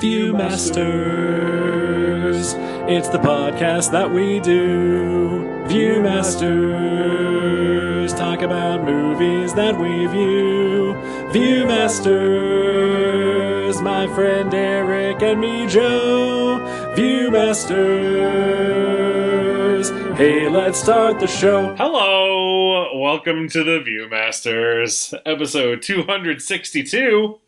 Viewmasters, it's the podcast that we do. Viewmasters, talk about movies that we view. Viewmasters, my friend Eric and me Joe. Viewmasters, hey, let's start the show. Hello, welcome to the Viewmasters, episode 262,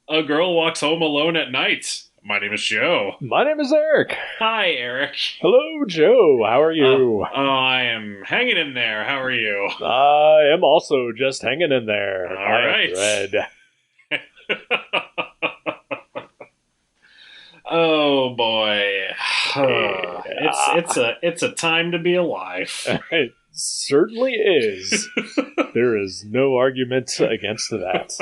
A Girl Walks Home Alone at Night. My name is Joe. My name is Eric. Hi, Eric. Hello, Joe. How are you? I am hanging in there. How are you? I am also just hanging in there. All right. Red. Oh boy, it's a time to be alive. It certainly is. There is no argument against that.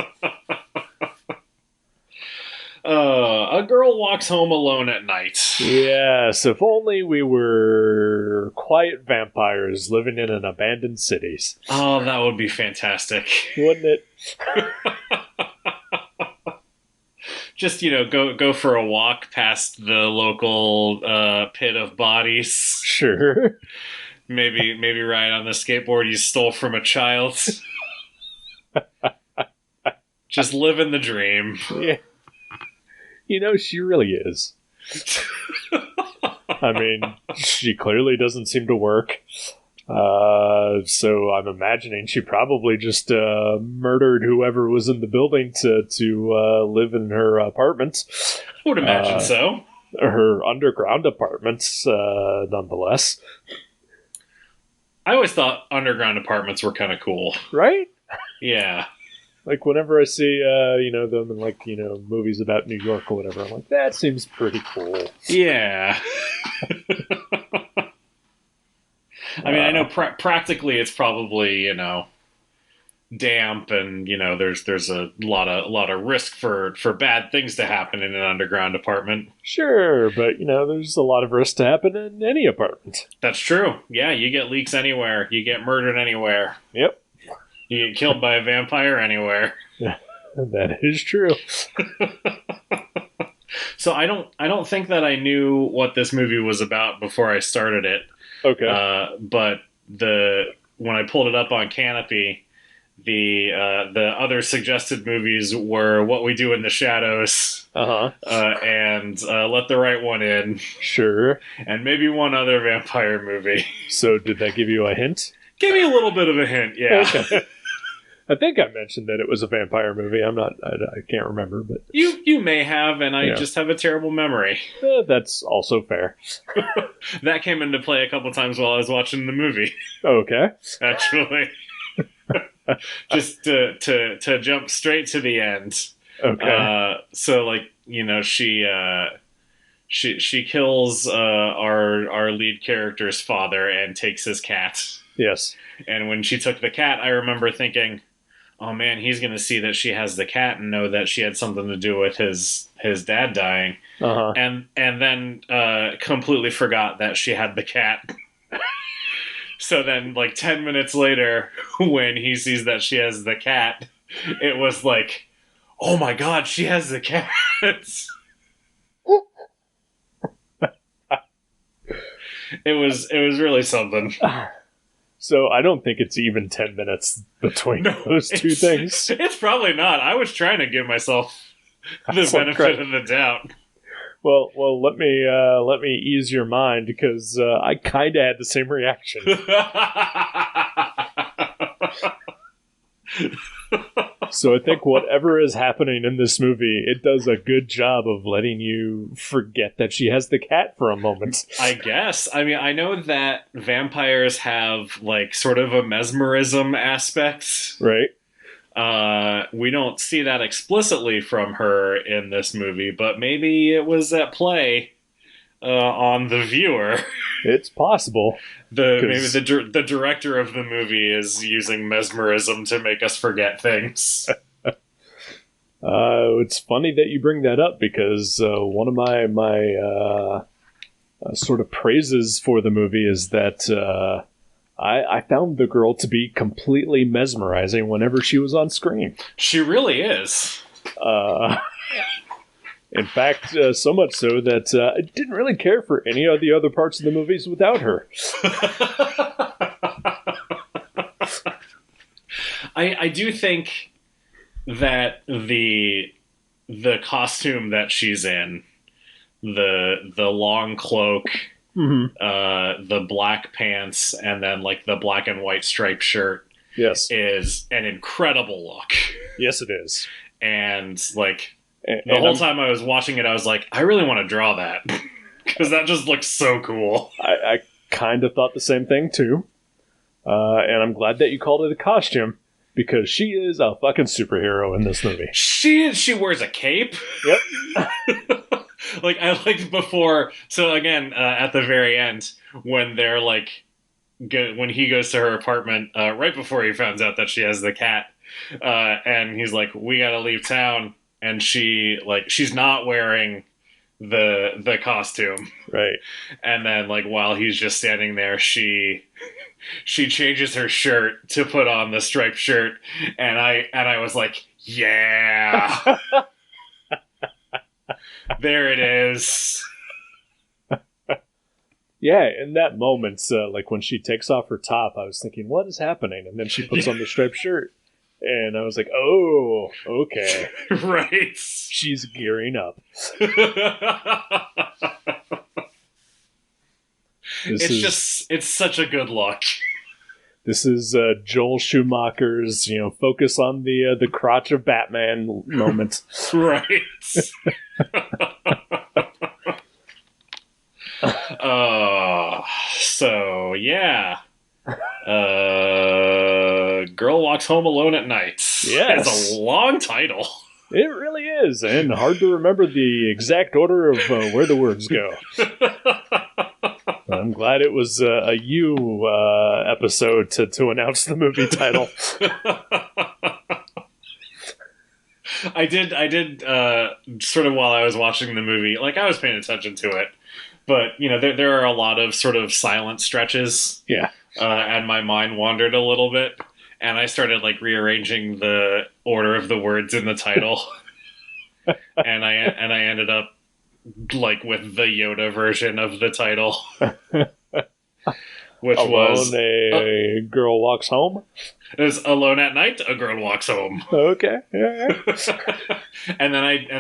A Girl Walks Home Alone at Night. Yes, if only we were quiet vampires living in an abandoned cities. Oh, that would be fantastic. Wouldn't it? Just, go for a walk past the local pit of bodies. Sure. Maybe ride on the skateboard you stole from a child. Just living the dream. Yeah. She really is. I mean, she clearly doesn't seem to work. So I'm imagining she probably just murdered whoever was in the building to live in her apartment. I would imagine so. Her underground apartments, nonetheless. I always thought underground apartments were kind of cool. Right? Yeah. Like, whenever I see, them in, movies about New York or whatever, I'm like, that seems pretty cool. Yeah. I mean, I know practically it's probably, damp and, there's a lot of risk for bad things to happen in an underground apartment. Sure, but, there's a lot of risk to happen in any apartment. That's true. Yeah, you get leaks anywhere. You get murdered anywhere. Yep. You get killed by a vampire anywhere. That is true. So I don't think that I knew what this movie was about before I started it. Okay. But when I pulled it up on Canopy, the other suggested movies were What We Do in the Shadows, and Let the Right One In. Sure. And maybe one other vampire movie. So did that give you a hint? Give me a little bit of a hint, yeah. Okay. I think I mentioned that it was a vampire movie. I can't remember, but you may have, and I just have a terrible memory. That's also fair. That came into play a couple times while I was watching the movie. Okay, actually, just to jump straight to the end. Okay, so she kills our lead character's father and takes his cat. Yes, and when she took the cat, I remember thinking, oh man, he's going to see that she has the cat and know that she had something to do with his dad dying. And then completely forgot that she had the cat. So then 10 minutes later, when he sees that she has the cat, it was like, oh my god, she has the cat. It was really something. So I don't think it's even 10 minutes between those two things. It's probably not. I was trying to give myself the benefit of the doubt. Well, let me ease your mind because I kind of had the same reaction. So I think whatever is happening in this movie, it does a good job of letting you forget that she has the cat for a moment. I guess. I mean, I know that vampires have sort of a mesmerism aspect. Right. We don't see that explicitly from her in this movie, but maybe it was at play on the viewer. It's possible. Maybe the director of the movie is using mesmerism to make us forget things. It's funny that you bring that up because one of my sort of praises for the movie is that I found the girl to be completely mesmerizing whenever she was on screen. She really is. In fact, so much so that I didn't really care for any of the other parts of the movies without her. I do think that the costume that she's in, the long cloak, the black pants, and then like the black and white striped shirt, yes, is an incredible look. Yes, it is. And like the whole time I was watching it, I was like, I really want to draw that because that just looks so cool. I kind of thought the same thing too, and I'm glad that you called it a costume. Because she is a fucking superhero in this movie. She wears a cape. Yep. Like, I liked before. So again, at the very end, when they're like, when he goes to her apartment, right before he finds out that she has the cat, and he's like, "We gotta leave town," and she's not wearing the costume, right? And then like while he's just standing there, she changes her shirt to put on the striped shirt, and I was like, yeah. There it is. Yeah, in that moment, like when she takes off her top, I was thinking, what is happening? And then she puts on the striped shirt, and I was like, oh, okay. Right. She's gearing up. It's such a good look. This is Joel Schumacher's, focus on the crotch of Batman moment. Right. So yeah. Girl Walks Home Alone at Night. Yes. It's a long title. It really is, and hard to remember the exact order of where the words go. I'm glad it was a you episode to announce the movie title. I did sort of while I was watching the movie, like I was paying attention to it, but there are a lot of sort of silent stretches. Yeah. And my mind wandered a little bit, and I started like rearranging the order of the words in the title, and I ended up like with the Yoda version of the title, which was a girl walks home. It was Alone at Night, a girl walks home. Okay, yeah. and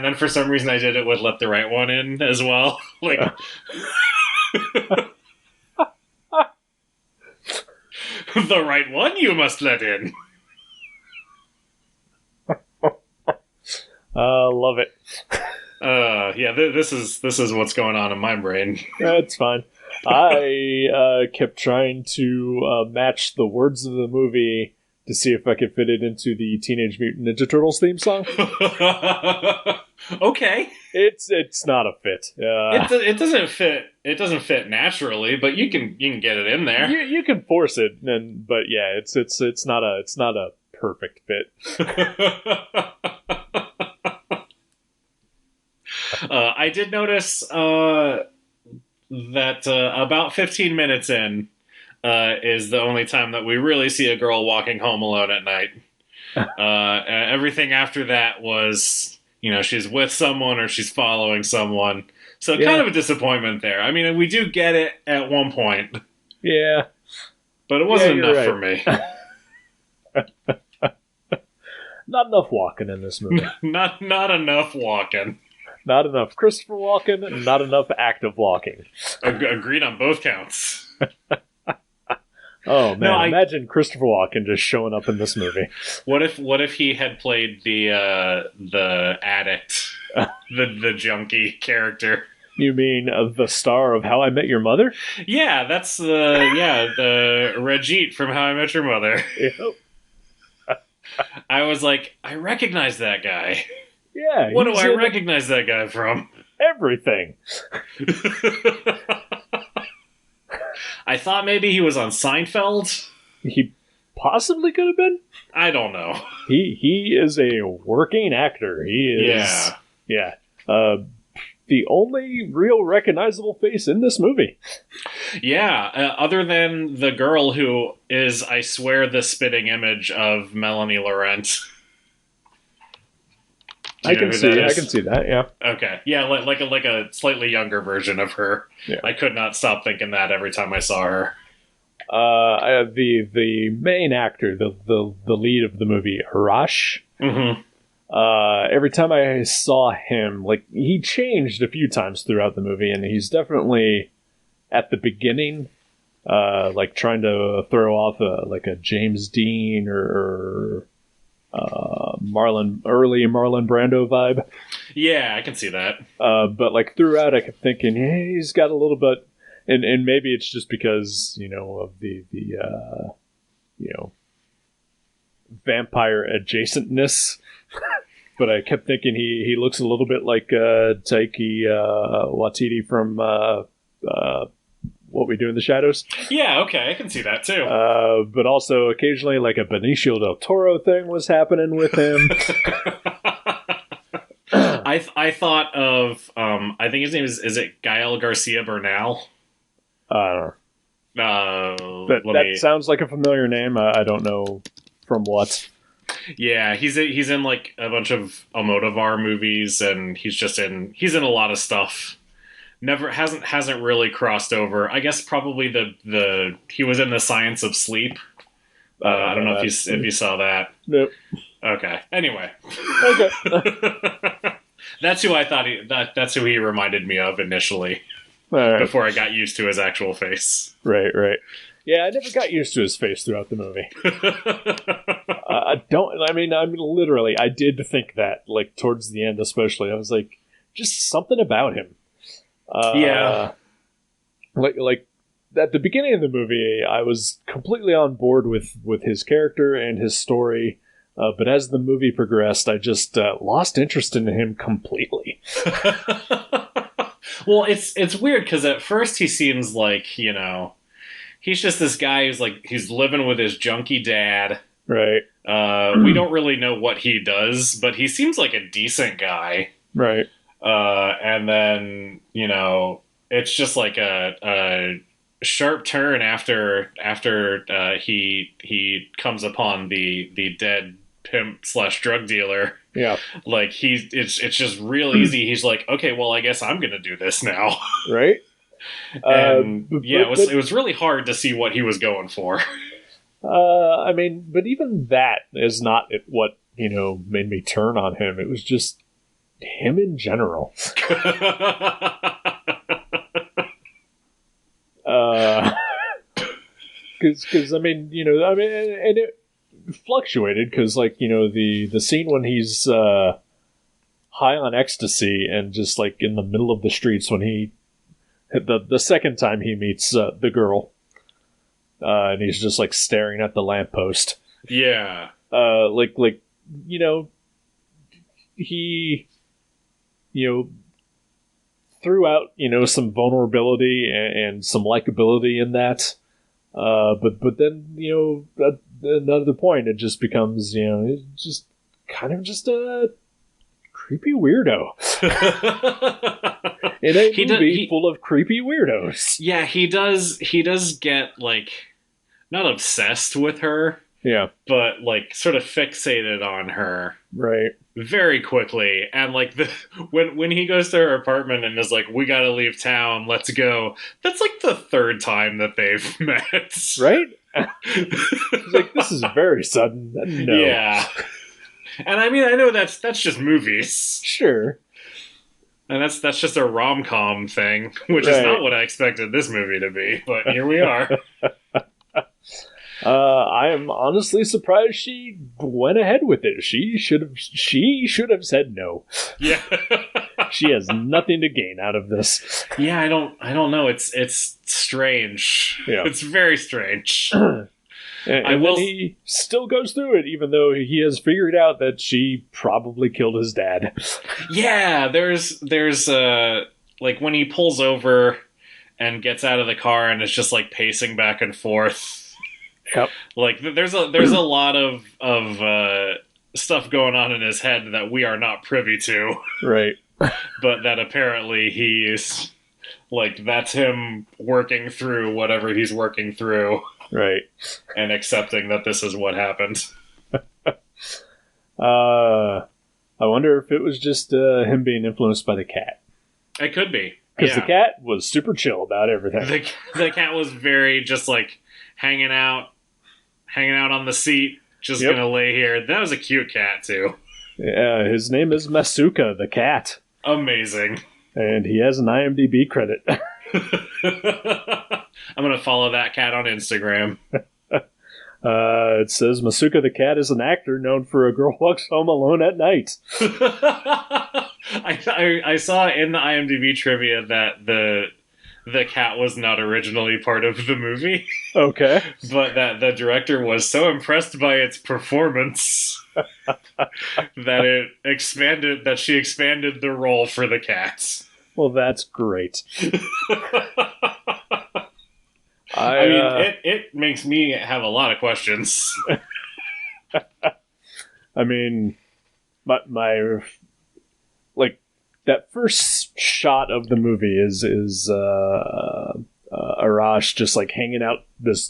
then for some reason I did it with Let the Right One In as well, like. The right one you must let in. Love it. Yeah, this is what's going on in my brain. That's fine. I kept trying to match the words of the movie to see if I could fit it into the Teenage Mutant Ninja Turtles theme song. Okay, it's not a fit. It doesn't fit. It doesn't fit naturally, but you can get it in there. You can force it, but yeah, it's not a perfect fit. I did notice that about 15 minutes in is the only time that we really see a girl walking home alone at night. Everything after that was, she's with someone or she's following someone. So kind of a disappointment there. I mean, we do get it at one point. Yeah. But it wasn't enough for me. Not enough walking in this movie. Not enough walking. Not enough Christopher Walken, not enough active walking. Agreed on both counts. Oh man! Imagine Christopher Walken just showing up in this movie. What if he had played the addict, the junkie character? You mean the star of How I Met Your Mother? Yeah, that's the Rajit from How I Met Your Mother. Yep. I was like, I recognize that guy. Yeah. What do I recognize that guy from? Everything. I thought maybe he was on Seinfeld. He possibly could have been. I don't know. He is a working actor. He is. Yeah. The only real recognizable face in this movie. Yeah, other than the girl who is, I swear, the spitting image of Melanie Laurent. Do you know who that is? I can see that. Yeah. Okay. Yeah, like a slightly younger version of her. Yeah. I could not stop thinking that every time I saw her. The main actor, the lead of the movie, Arash. Mm-hmm. Every time I saw him, like, he changed a few times throughout the movie, and he's definitely at the beginning, like trying to throw off a James Dean or early Marlon Brando vibe. Yeah, I can see that. But like throughout, I kept thinking, hey, he's got a little bit, and maybe it's just because of the vampire adjacentness. But I kept thinking he looks a little bit like Taiki Waititi from What We Do in the Shadows. Yeah, okay, I can see that too. But also occasionally like a Benicio del Toro thing was happening with him. I thought of I think his name is it Gael Garcia Bernal? I don't know. That sounds like a familiar name. I don't know from what. Yeah, he's in like a bunch of Almodovar movies, and he's in a lot of stuff. Never hasn't really crossed over. I guess probably the he was in The Science of Sleep. I don't know if you saw that. Nope. Okay. Anyway. Okay. That's who I thought that's who he reminded me of initially. Right. Before I got used to his actual face. Right. Yeah, I never got used to his face throughout the movie. I did think that, like, towards the end especially. I was like, just something about him. Yeah. Like, at the beginning of the movie, I was completely on board with his character and his story. But as the movie progressed, I just lost interest in him completely. Well, it's weird, because at first he seems like, he's just this guy who's like, he's living with his junkie dad. Right. We don't really know what he does, but he seems like a decent guy. Right. And then, it's just like a sharp turn after he comes upon the dead pimp / drug dealer. Yeah. Like it's just real easy. He's like, okay, well, I guess I'm gonna do this now. Right. And it was really hard to see what he was going for. But even that is not what made me turn on him. It was just him in general. Because and it fluctuated, because like the scene when he's high on ecstasy and just like in the middle of the streets when he the second time he meets the girl, and he's just like staring at the lamppost. Yeah. He threw out some vulnerability and some likability in that. But then at another point it just becomes it's just kind of just a creepy weirdo. In a movie full of creepy weirdos. Yeah, he does get like not obsessed with her. Yeah. But like sort of fixated on her. Right. Very quickly. And like when he goes to her apartment and is like, we gotta leave town, let's go. That's like the third time that they've met. Right? It's like, this is very sudden. No. Yeah. And I know that's just movies. Sure. And that's just a rom-com thing, which is not what I expected this movie to be, but here we are. I am honestly surprised she went ahead with it. She should have said no. Yeah. She has nothing to gain out of this. Yeah, I don't know. It's strange. Yeah. It's very strange. And he still goes through it, even though he has figured out that she probably killed his dad. Yeah, there's like when he pulls over and gets out of the car and is just like pacing back and forth. Yep. Like there's a lot of stuff going on in his head that we are not privy to. Right. But that apparently he's like, that's him working through whatever he's working through. Right. And accepting that this is what happened. I wonder if it was just him being influenced by the cat. It could be. Because the cat was super chill about everything. The cat was very just like hanging out on the seat, just gonna lay here. That was a cute cat too. Yeah, his name is Masuka the cat. Amazing. And he has an IMDb credit. I'm gonna follow that cat on Instagram. It says Masuka the cat is an actor known for A Girl Walks Home Alone at Night. I saw in the IMDb trivia that the cat was not originally part of the movie. Okay. But that the director was so impressed by its performance that she expanded the role for the cat. Well, that's great. I mean, it makes me have a lot of questions. I mean, my like that first shot of the movie is Arash just like hanging out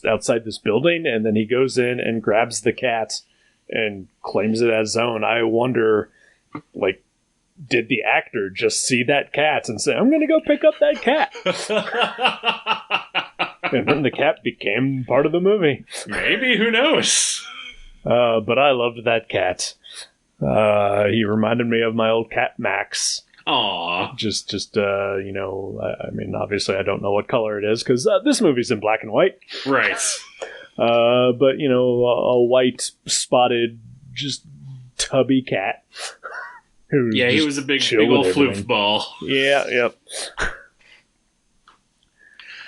outside this building, and then he goes in and grabs the cat and claims it as his own. I wonder, like, did the actor just see that cat and say, "I'm going to go pick up that cat"? And then the cat became part of the movie. Maybe, who knows? But I loved that cat. He reminded me of my old cat Max. Aww. Just you know, I mean, obviously I don't know what color it is because this movie's in black and white. Right. But, you know, a white spotted, just tubby cat. Yeah, he was a big old floofball. Yeah, yep.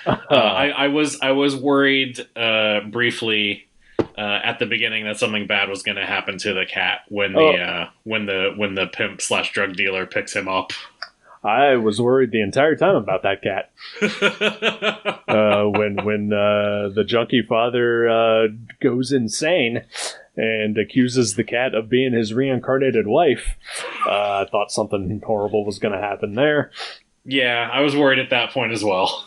I was worried briefly at the beginning that something bad was going to happen to the cat when the pimp / drug dealer picks him up. I was worried the entire time about that cat. When the junkie father goes insane and accuses the cat of being his reincarnated wife, I thought something horrible was going to happen there. Yeah, I was worried at that point as well.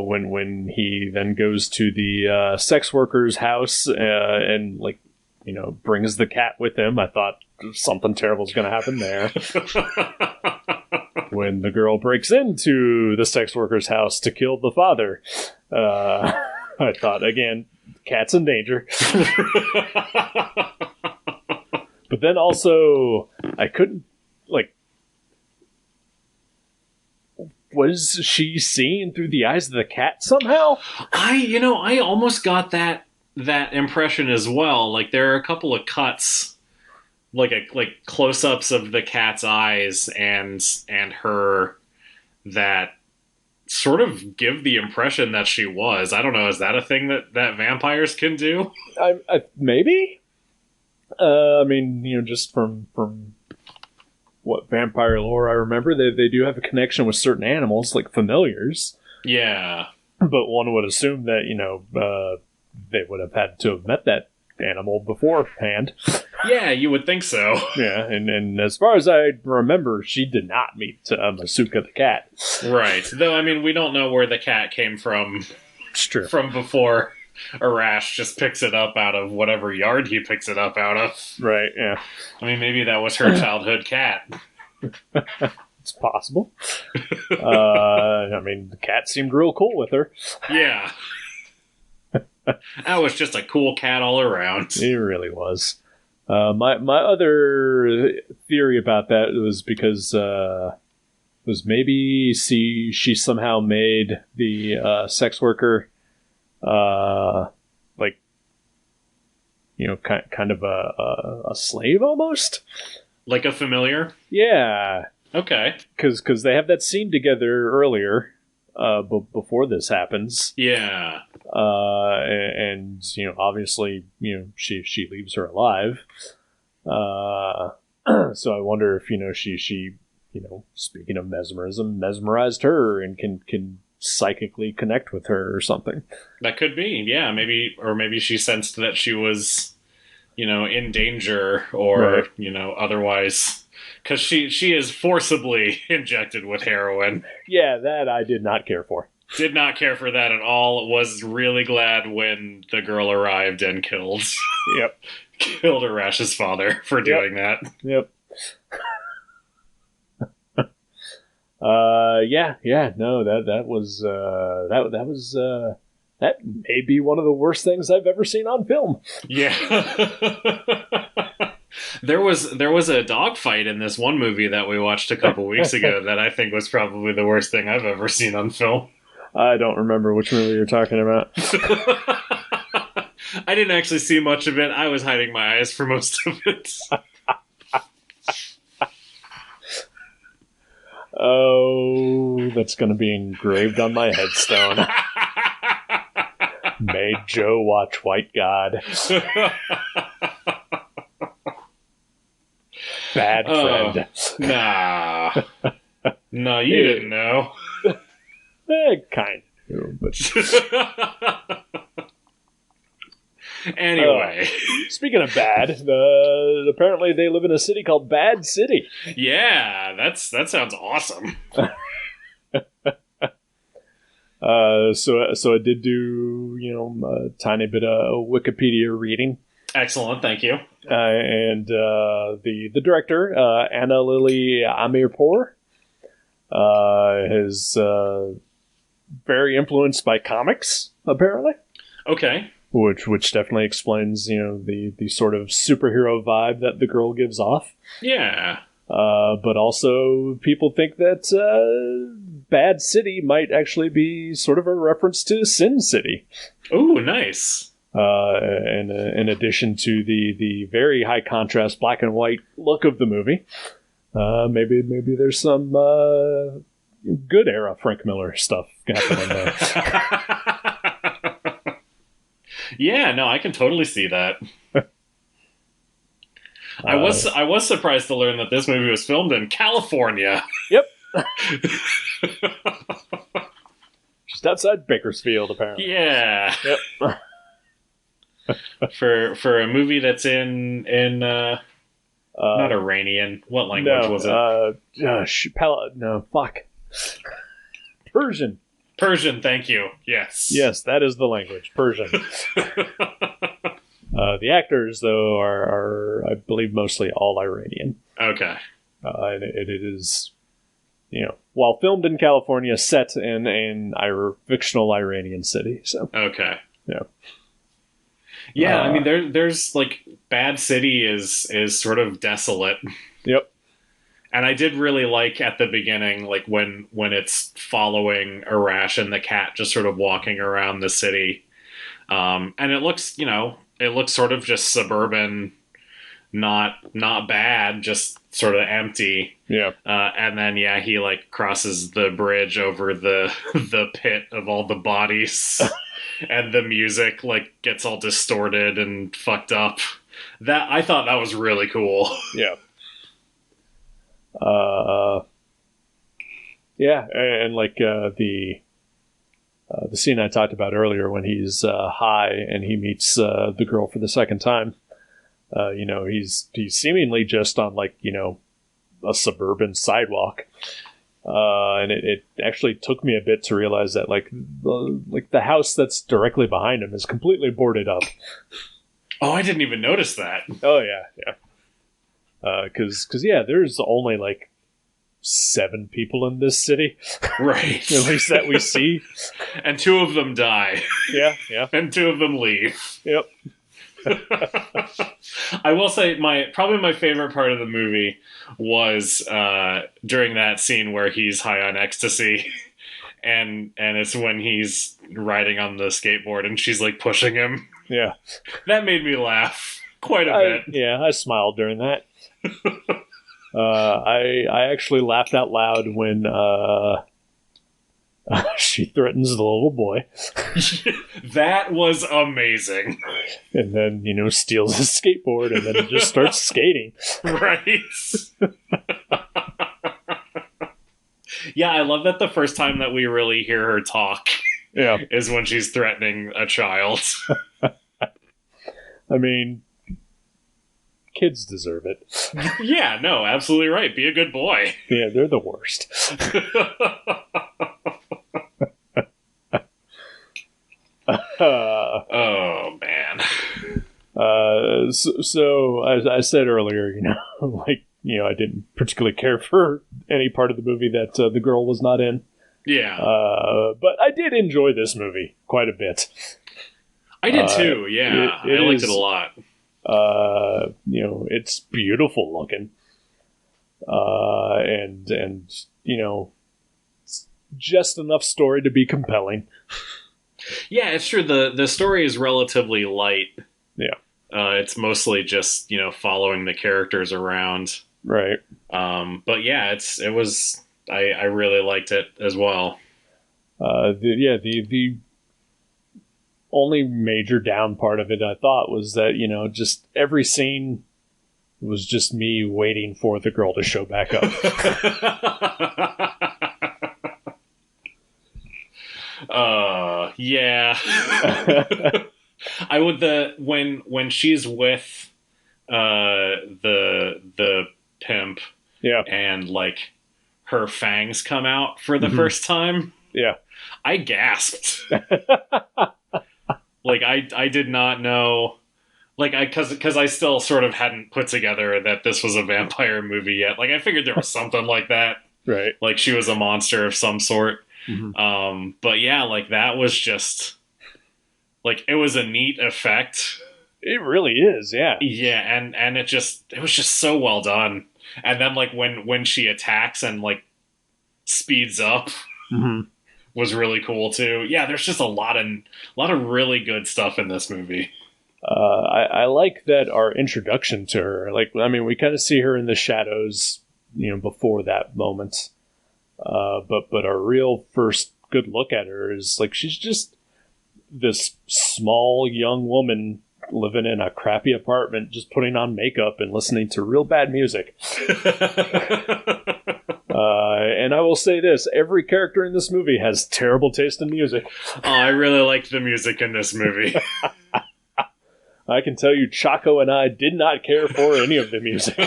When he then goes to the sex worker's house and, like, you know, brings the cat with him, I thought something terrible is going to happen there. When the girl breaks into the sex worker's house to kill the father, I thought, again, cat's in danger. But then also, I couldn't, like, was she seeing through the eyes of the cat somehow? I almost got that impression as well. Like, there are a couple of cuts, like close-ups of the cat's eyes and her that sort of give the impression that she was. I don't know. Is that a thing that vampires can do? Maybe. I mean, you know, just from what vampire lore I remember, they do have a connection with certain animals, like familiars. Yeah. But one would assume that, you know, they would have had to have met that animal beforehand. Yeah, you would think so. Yeah, and as far as I remember, she did not meet Masuka the cat. Right. Though, I mean, we don't know where the cat came from. It's true. From before Arash just picks it up out of whatever yard he picks it up out of. Right, yeah. I mean, maybe that was her childhood cat. It's possible. I mean, the cat seemed real cool with her. Yeah. That was just a cool cat all around. It really was. My other theory about that was because maybe she somehow made the sex worker like, you know, kind of a slave almost, like a familiar. Yeah. Okay. Because they have that scene together earlier, before this happens. Yeah. And you know, obviously, you know, she leaves her alive. So I wonder if, you know, she you know, speaking of mesmerism, mesmerized her and can psychically connect with her or something. That could be, yeah. Maybe she sensed that she was, you know, in danger or, right, you know, otherwise, because she is forcibly injected with heroin. Yeah, that I did not care for. Did not care for that at all. Was really glad when the girl arrived and killed. Yep. Killed Arash's father for doing that. Yep. No, that may be one of the worst things I've ever seen on film. Yeah. There was a dogfight in this one movie that we watched a couple weeks ago that I think was probably the worst thing I've ever seen on film. I don't remember which movie you're talking about. I didn't actually see much of it. I was hiding my eyes for most of it. Oh, that's going to be engraved on my headstone. Made Joe watch White God. Bad friend. Nah. No, you didn't know. Kind of. But... Anyway. Speaking of bad, apparently they live in a city called Bad City. Yeah, that sounds awesome. So I did do, a tiny bit of Wikipedia reading. Excellent, thank you. And the director, Anna Lily Amirpour, is very influenced by comics, apparently. Okay. Which definitely explains, the sort of superhero vibe that the girl gives off. Yeah. But also, people think that Bad City might actually be sort of a reference to Sin City. Ooh, nice. And in addition to the very high contrast black and white look of the movie, maybe there's some good era Frank Miller stuff happening there. Yeah, no, I can totally see that. I was surprised to learn that this movie was filmed in California. Yep. Just outside Bakersfield, apparently. Yeah. Yep. For a movie that's in not Iranian. What language was it? Persian. Persian, thank you. Yes. Yes, that is the language. Persian. The actors, though, are I believe mostly all Iranian. Okay. And it is, while filmed in California, set in an fictional Iranian city. So. Okay. Yeah. Yeah, I mean, there's like Bad City is sort of desolate. Yep. And I did really like at the beginning, like when it's following Arash and the cat just sort of walking around the city, and it looks sort of just suburban, not bad, just sort of empty. Yeah. And then he like crosses the bridge over the pit of all the bodies. And the music like gets all distorted and fucked up. That I thought that was really cool. Yeah. And like the scene I talked about earlier when he's high and he meets the girl for the second time. He's seemingly just on like a suburban sidewalk. And it actually took me a bit to realize that like the house that's directly behind him is completely boarded up. Oh, I didn't even notice that. Oh yeah. Because there's only like 7 people in this city, right? At least that we see, and 2 of them die. Yeah, and 2 of them leave. Yep. I will say probably my favorite part of the movie was during that scene where he's high on ecstasy, and it's when he's riding on the skateboard and she's like pushing him. Yeah, that made me laugh quite a bit. Yeah, I smiled during that. I actually laughed out loud when she threatens the little boy. That was amazing. And then, steals his skateboard and then just starts skating. Right. Yeah, I love that the first time that we really hear her talk is when she's threatening a child. I mean, kids deserve it. Yeah, no, absolutely right. Be a good boy. Yeah, they're the worst. Oh man. So as I said earlier, I didn't particularly care for any part of the movie that the girl was not in. Yeah. But I did enjoy this movie quite a bit. I did too, yeah. I liked it a lot. It's beautiful looking. And just enough story to be compelling. Yeah, it's true. The story is relatively light. Yeah. It's mostly just, following the characters around. Right. But yeah, I really liked it as well. The only major down part of it, I thought, was that, just every scene was just me waiting for the girl to show back up. Yeah. I would when she's with the pimp, yeah, and like her fangs come out for the first time. Yeah. I gasped. Like I did not know, like because I still sort of hadn't put together that this was a vampire movie yet. Like I figured there was something like that. Right. Like she was a monster of some sort. Mm-hmm. But yeah, like that was just like, it was a neat effect. It really is, yeah. Yeah, and it was just so well done. And then like when she attacks and like speeds up was really cool too. Yeah, there's just a lot of really good stuff in this movie. I like that our introduction to her. Like, I mean, we kind of see her in the shadows, before that moment. But our real first good look at her is like she's just this small young woman living in a crappy apartment, just putting on makeup and listening to real bad music. And I will say this, every character in this movie has terrible taste in music. Oh, I really liked the music in this movie. I can tell you, Chaco and I did not care for any of the music.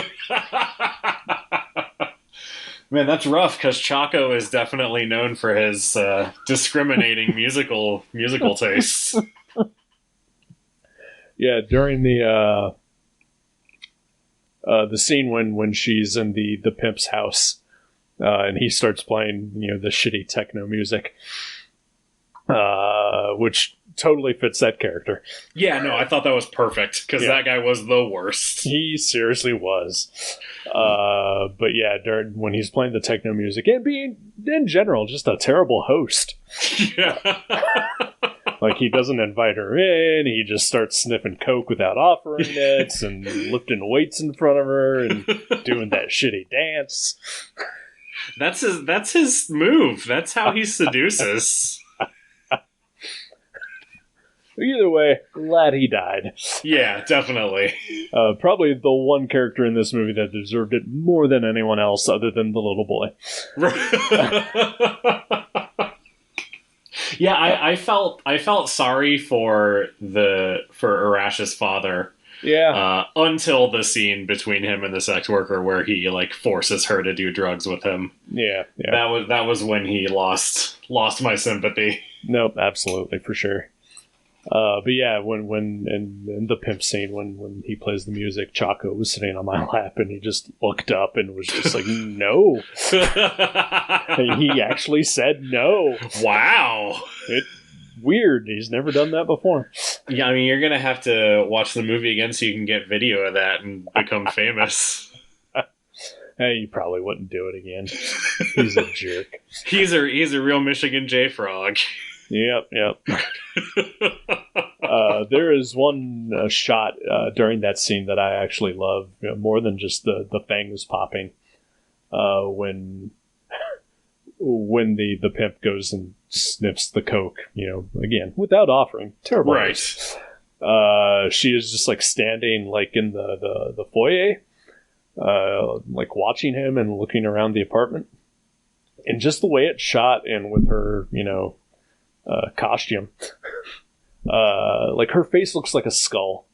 Man, that's rough, because Chaco is definitely known for his discriminating musical tastes. Yeah, during the scene when she's in the pimp's house, and he starts playing, the shitty techno music, which totally fits that character. Yeah, no, I thought that was perfect, because that guy was the worst. He seriously was. But yeah, when he's playing the techno music and being, in general, just a terrible host. Yeah. Like, he doesn't invite her in, he just starts sniffing coke without offering it, and lifting weights in front of her, and doing that shitty dance. That's his move. That's how he seduces. Either way, glad he died. Yeah, definitely. Probably the one character in this movie that deserved it more than anyone else other than the little boy. Yeah, I felt sorry for Arash's father. Yeah. Until the scene between him and the sex worker where he like forces her to do drugs with him. Yeah. That was when he lost my sympathy. Nope, absolutely, for sure. But yeah, when in the pimp scene, when he plays the music, Chaco was sitting on my lap and he just looked up and was just like, no. He actually said no. Wow. Weird. He's never done that before. Yeah, I mean, you're going to have to watch the movie again so you can get video of that and become famous. Hey, you probably wouldn't do it again. He's a jerk. He's a real Michigan J-Frog. Yep. There is one shot during that scene that I actually love, more than just the fangs popping. When the pimp goes and sniffs the coke, again without offering, terrible. Right. She is just like standing like in the foyer, like watching him and looking around the apartment, and just the way it's shot and with her, costume, like her face looks like a skull.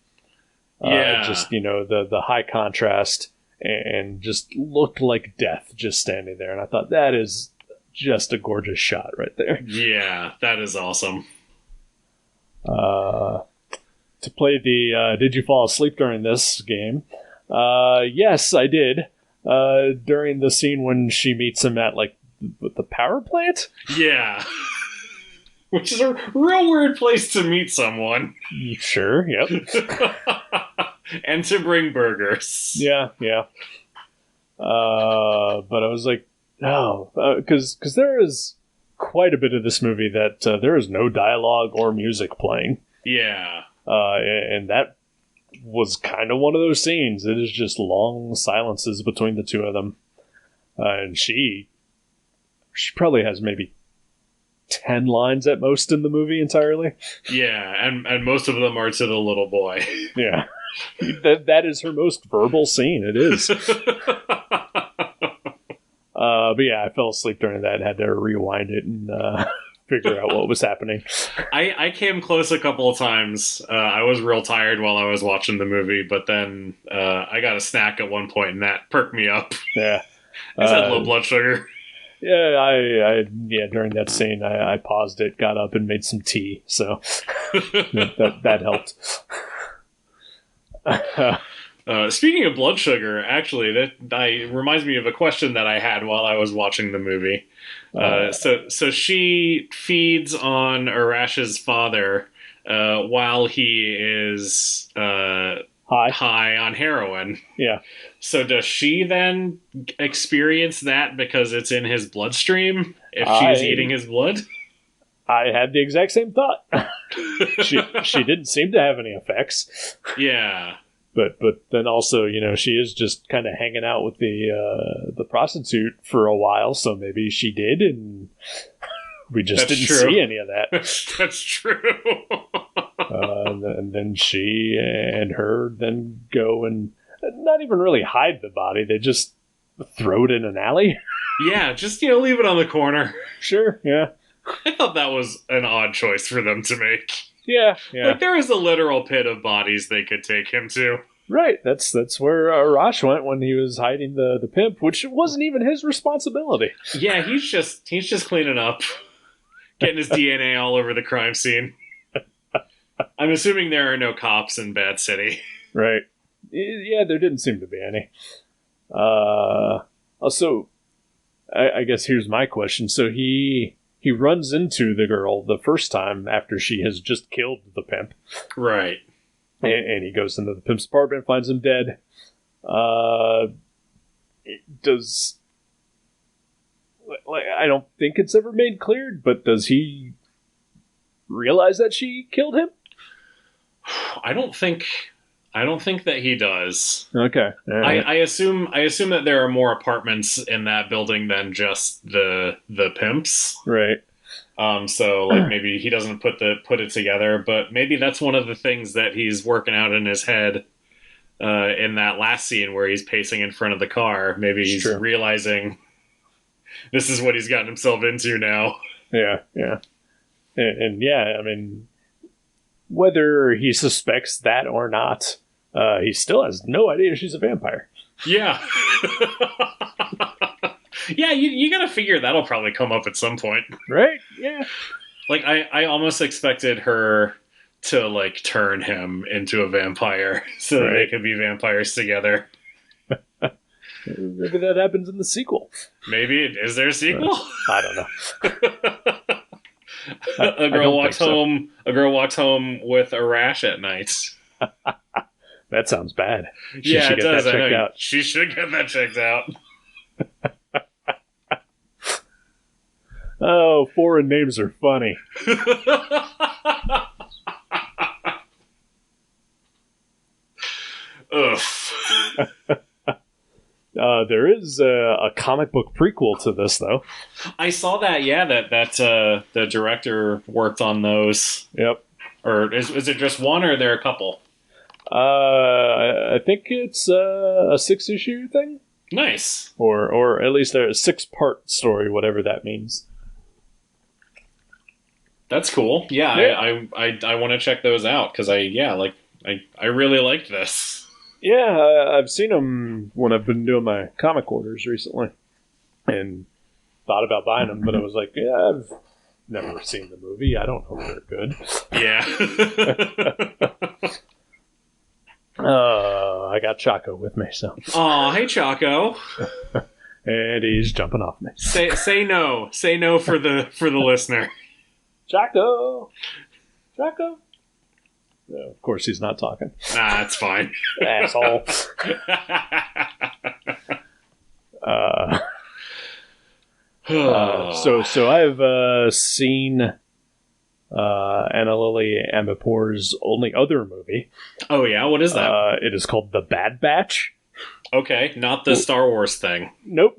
Just the high contrast and just looked like death just standing there, and I thought that is just a gorgeous shot right there. Yeah, that is awesome. To play the did you fall asleep during this game? Yes, I did. during the scene when she meets him at, like, the power plant? Yeah. Which is a real weird place to meet someone. Sure, yep. And to bring burgers. Yeah. But I was like, no. Because there is quite a bit of this movie that there is no dialogue or music playing. Yeah. And that was kind of one of those scenes. It is just long silences between the two of them. And she probably has maybe 10 lines at most in the movie entirely. Yeah, and most of them are to the little boy. Yeah. That is her most verbal scene. It is. But yeah, I fell asleep during that and had to rewind it and figure out what was happening. I came close a couple of times. I was real tired while I was watching the movie, but then I got a snack at one point and that perked me up. Yeah. Is that low blood sugar? Yeah, I during that scene, I paused it, got up, and made some tea. So that helped. Speaking of blood sugar, actually, that reminds me of a question that I had while I was watching the movie. So she feeds on Arash's father while he is high on heroin. Yeah. So does she then experience that because it's in his bloodstream if she's eating his blood? I had the exact same thought. She didn't seem to have any effects. Yeah. But then also, she is just kind of hanging out with the prostitute for a while, so maybe she did, and we just didn't see any of that. That's true. And then she and her then go and not even really hide the body. They just throw it in an alley. Yeah, just leave it on the corner. Sure, yeah. I thought that was an odd choice for them to make. Yeah. Like, there is a literal pit of bodies they could take him to. Right, that's where Arash went when he was hiding the pimp, which wasn't even his responsibility. Yeah, he's just cleaning up, getting his DNA all over the crime scene. I'm assuming there are no cops in Bad City. Right. Yeah, there didn't seem to be any. Also, I guess here's my question. So he runs into the girl the first time after she has just killed the pimp. Right. And he goes into the pimp's apartment, finds him dead. I don't think it's ever made clear, but does he realize that she killed him? I don't think that he does. Okay. Right. I assume that there are more apartments in that building than just the pimps. Right. So like maybe he doesn't put it together, but maybe that's one of the things that he's working out in his head in that last scene where he's pacing in front of the car. Maybe he's realizing this is what he's gotten himself into now. Yeah. And yeah, I mean, whether he suspects that or not, he still has no idea she's a vampire. Yeah. Yeah, you gotta figure that'll probably come up at some point. Right? Yeah. Like, I almost expected her to, like, turn him into a vampire so that they could be vampires together. Maybe that happens in the sequel. Maybe. Is there a sequel? I don't know. A girl walks home with Arash at night. That sounds bad. She should get that checked out. She should get that checked out. Oh, foreign names are funny. Ugh. There is a comic book prequel to this, though. I saw that. Yeah, that the director worked on those. Yep. Or is it just one, or are there a couple? I think it's a 6-issue thing. Nice. Or at least a 6-part story, whatever that means. That's cool. Yeah. I want to check those out because I really liked this. Yeah, I've seen them when I've been doing my comic orders recently, and thought about buying them, but I was like, yeah, I've never seen the movie. I don't know if they're good. Yeah. I got Chaco with me, so. Oh, hey, Chaco. And he's jumping off me. Say no. Say no for the listener. Chaco! Chaco! No, of course he's not talking. Nah, that's fine. Asshole. So I've seen Anna Lily Amirpour's only other movie. Oh yeah, what is that? It is called The Bad Batch. Okay, not the Star Wars thing. Nope.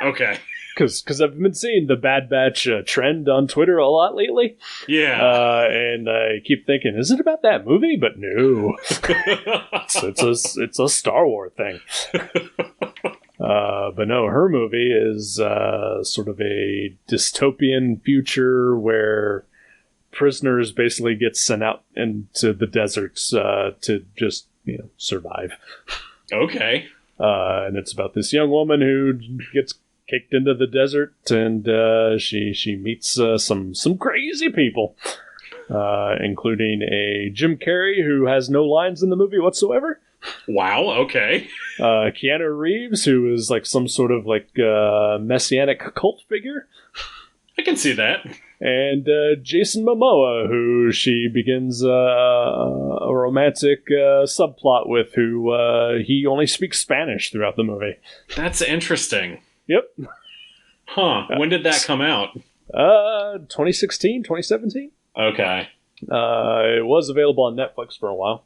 Okay. Because I've been seeing the Bad Batch trend on Twitter a lot lately. Yeah. And I keep thinking, is it about that movie? But no. it's a Star Wars thing. But no, her movie is sort of a dystopian future where prisoners basically get sent out into the deserts to just, survive. Okay. And it's about this young woman who gets kicked into the desert, and she meets some crazy people, including a Jim Carrey who has no lines in the movie whatsoever. Wow. Okay. Keanu Reeves, who is like some sort of like messianic cult figure. I can see that. And Jason Momoa, who she begins a romantic subplot with, who he only speaks Spanish throughout the movie. That's interesting. Yep. Huh. When did that come out? 2016, 2017. Okay. It was available on Netflix for a while.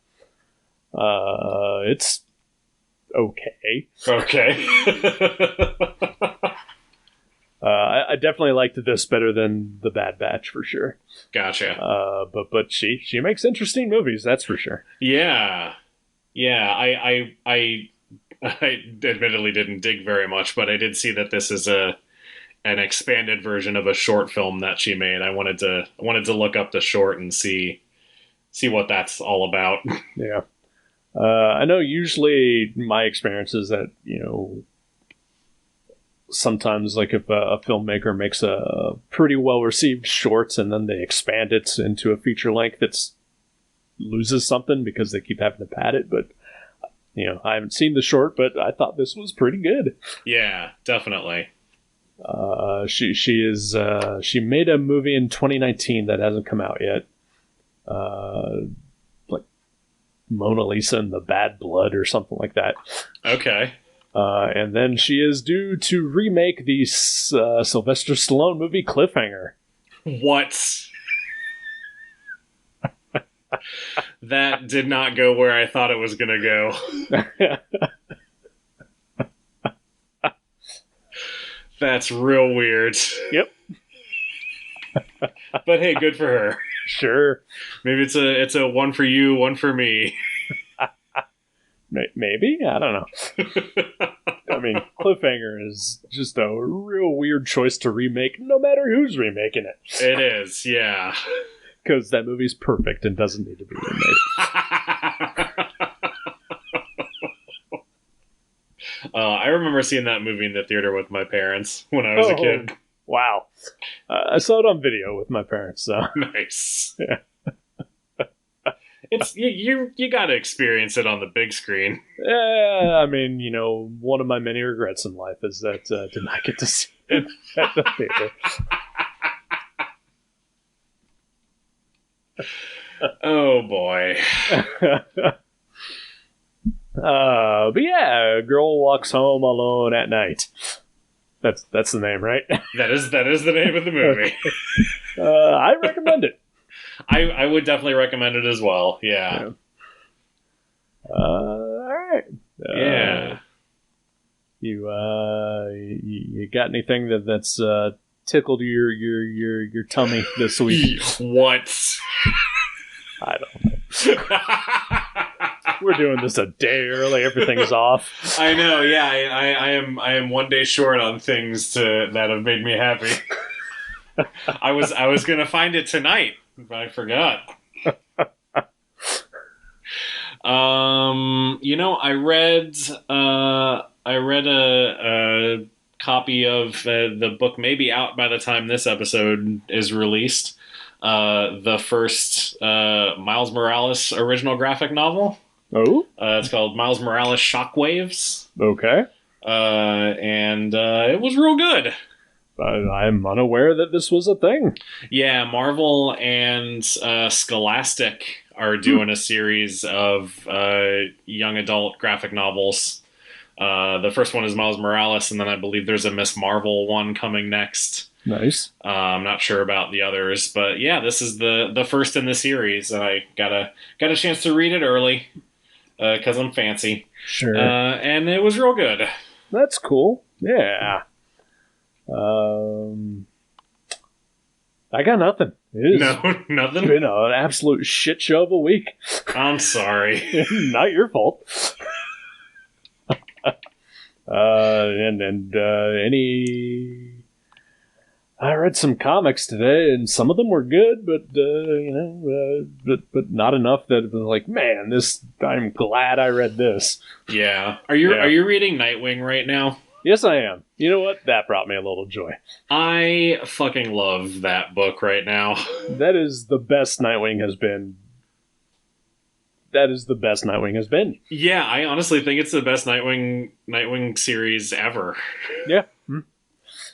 It's okay. Okay. I definitely liked this better than The Bad Batch for sure. Gotcha. But she makes interesting movies, that's for sure. Yeah. I admittedly didn't dig very much, but I did see that this is an expanded version of a short film that she made. I wanted to look up the short and see what that's all about. Yeah. I know usually my experience is that, sometimes like if a filmmaker makes a pretty well received short and then they expand it into a feature length, it loses something because they keep having to pad it. But I haven't seen the short, but I thought this was pretty good. Yeah, definitely. She made a movie in 2019 that hasn't come out yet. Like Mona Lisa and the Bad Blood or something like that. Okay. And then she is due to remake the Sylvester Stallone movie Cliffhanger. What? That did not go where I thought it was going to go. That's real weird. Yep. But hey, good for her. Sure. Maybe it's a one for you, one for me. Maybe? I don't know. I mean, Cliffhanger is just a real weird choice to remake, no matter who's remaking it. It is, yeah. Because that movie's perfect and doesn't need to be remade. I remember seeing that movie in the theater with my parents when I was a kid. Wow. I saw it on video with my parents, so. Nice. Yeah. It's you got to experience it on the big screen. Yeah, I mean, one of my many regrets in life is that I did not get to see it at the theater. Oh boy. But yeah, a girl walks home alone at night. That's the name, right? That is the name of the movie. I recommend it. I would definitely recommend it as well. Yeah. All right. Yeah. You got anything that's tickled your tummy this week? What? I don't know. We're doing this a day early. Everything's off. I know. Yeah, I am one day short on things that have made me happy. I was gonna find it tonight, but I forgot. I read a copy of the book, maybe out by the time this episode is released. The first Miles Morales original graphic novel. Oh? It's called Miles Morales Shockwaves. Okay. And it was real good. I'm unaware that this was a thing. Yeah, Marvel and Scholastic are doing a series of young adult graphic novels. The first one is Miles Morales, and then I believe there's a Miss Marvel one coming next. Nice. I'm not sure about the others, but yeah, this is the first in the series, and I got a chance to read it early because I'm fancy. Sure. And it was real good. That's cool. Yeah. I got nothing. It is, No, nothing. Been an absolute shit show of a week. I'm sorry. Not your fault. Any. I read some comics today, and some of them were good, but but not enough that it was like, man, this. I'm glad I read this. Yeah. Are you reading Nightwing right now? Yes, I am. You know what? That brought me a little joy. I fucking love that book right now. That is the best Nightwing has been. Yeah, I honestly think it's the best Nightwing series ever. Yeah.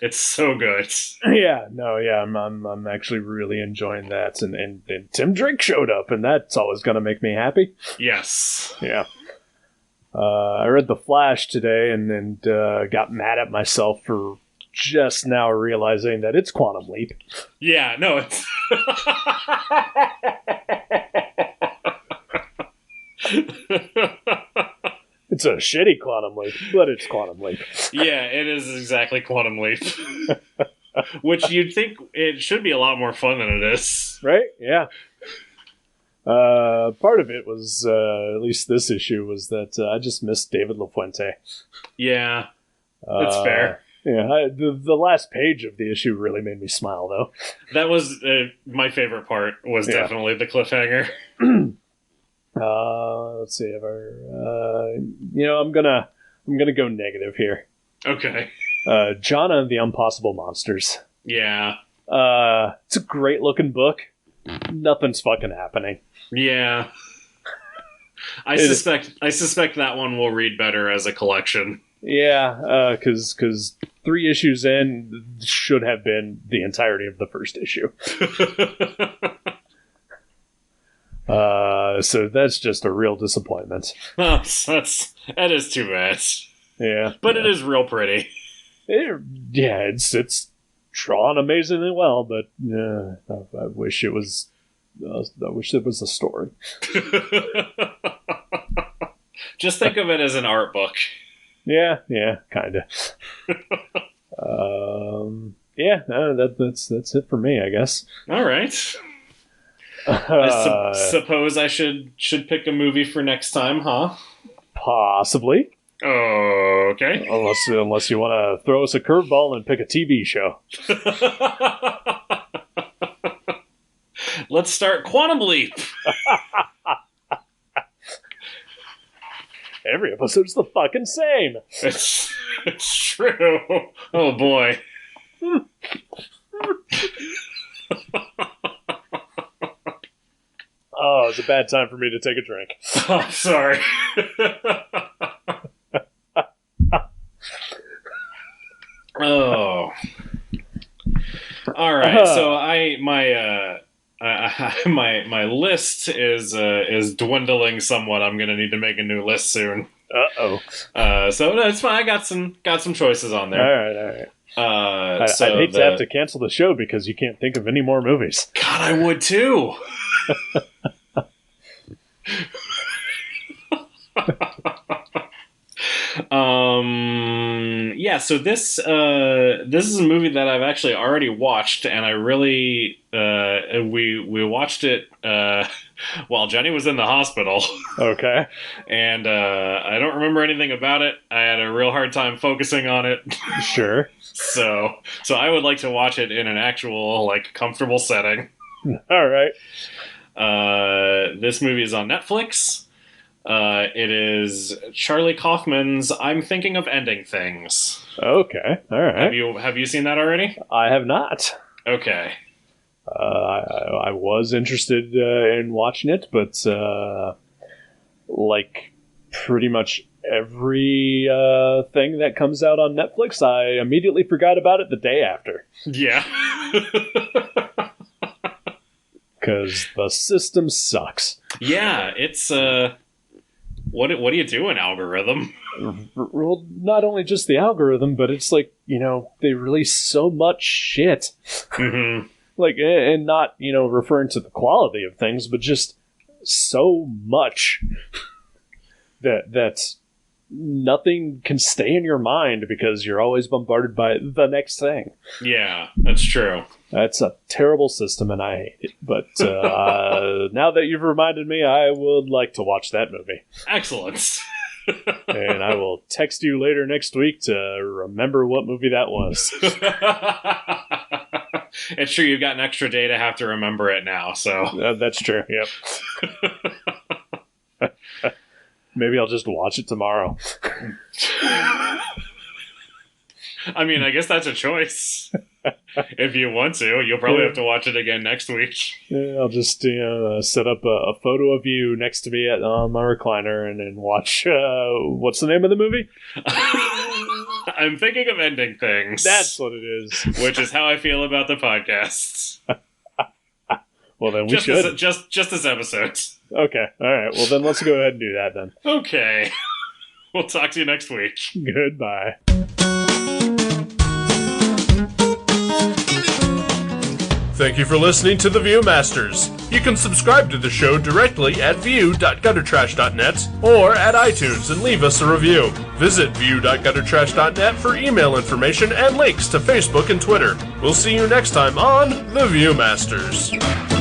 It's so good. Yeah, no, yeah, I'm actually really enjoying that, and Tim Drake showed up, and that's always going to make me happy. Yes. Yeah. I read The Flash today, and got mad at myself for just now realizing that it's Quantum Leap. Yeah, no, it's... It's a shitty Quantum Leap, but it's Quantum Leap. Yeah, it is exactly Quantum Leap. Which you'd think it should be a lot more fun than it is. Right? Yeah. Part of it was, at least this issue, was that I just missed David LaFuente. Yeah, that's fair. Yeah, the last page of the issue really made me smile, though. That was my favorite part. Was definitely the cliffhanger. Let's see if I'm gonna go negative here. Okay. Jonna and the Impossible Monsters. Yeah. It's a great looking book. Nothing's fucking happening. Yeah. I suspect that one will read better as a collection. Yeah, because 3 issues in should have been the entirety of the first issue. So that's just a real disappointment. That is too bad. Yeah, but it is real pretty. It's drawn amazingly well, but I wish it was. I wish it was a story. Just think of it as an art book. Yeah, kind of. That's it for me, I guess. All right. I suppose I should pick a movie for next time, huh? Possibly. Okay. Unless you want to throw us a curveball and pick a TV show. Let's start Quantum Leap. Every episode's the fucking same. It's true. Oh boy. Oh, it's a bad time for me to take a drink. Oh, sorry. Oh. All right. So my list is dwindling somewhat. I'm gonna need to make a new list soon. So no, it's fine. I got some choices on there. All right. I'd hate to have to cancel the show because you can't think of any more movies. God, I would too. So this is a movie that I've actually already watched, and I really we watched it while Jenny was in the hospital. Okay. And I don't remember anything about it. I had a real hard time focusing on it. Sure. So I would like to watch it in an actual comfortable setting. All right. This movie is on Netflix. It is Charlie Kaufman's I'm Thinking of Ending Things. Okay, all right. Have you seen that already? I have not. Okay. I was interested in watching it, but like pretty much every thing that comes out on Netflix, I immediately forgot about it the day after. Yeah. Because the system sucks. Yeah, it's what do you do in algorithm? Well, not only just the algorithm, but it's like, they release so much shit. Mm-hmm. Like, and not, referring to the quality of things, but just so much that nothing can stay in your mind because you're always bombarded by the next thing. Yeah, that's true. That's a terrible system, and I hate it. But now that you've reminded me, I would like to watch that movie. Excellent. And I will text you later next week to remember what movie that was. It's true, you've got an extra day to have to remember it now, so... That's true, yep. Maybe I'll just watch it tomorrow. I mean, I guess that's a choice. If you want to, you'll probably have to watch it again next week. Yeah, I'll just set up a photo of you next to me on my recliner and then watch. What's the name of the movie? I'm thinking of ending things. That's what it is. Which is how I feel about the podcasts. Well, then we should. Just this episode. Okay. All right. Well, then let's go ahead and do that then. Okay. We'll talk to you next week. Goodbye. Thank you for listening to The Viewmasters. You can subscribe to the show directly at view.guttertrash.net or at iTunes and leave us a review. Visit view.guttertrash.net for email information and links to Facebook and Twitter. We'll see you next time on The Viewmasters.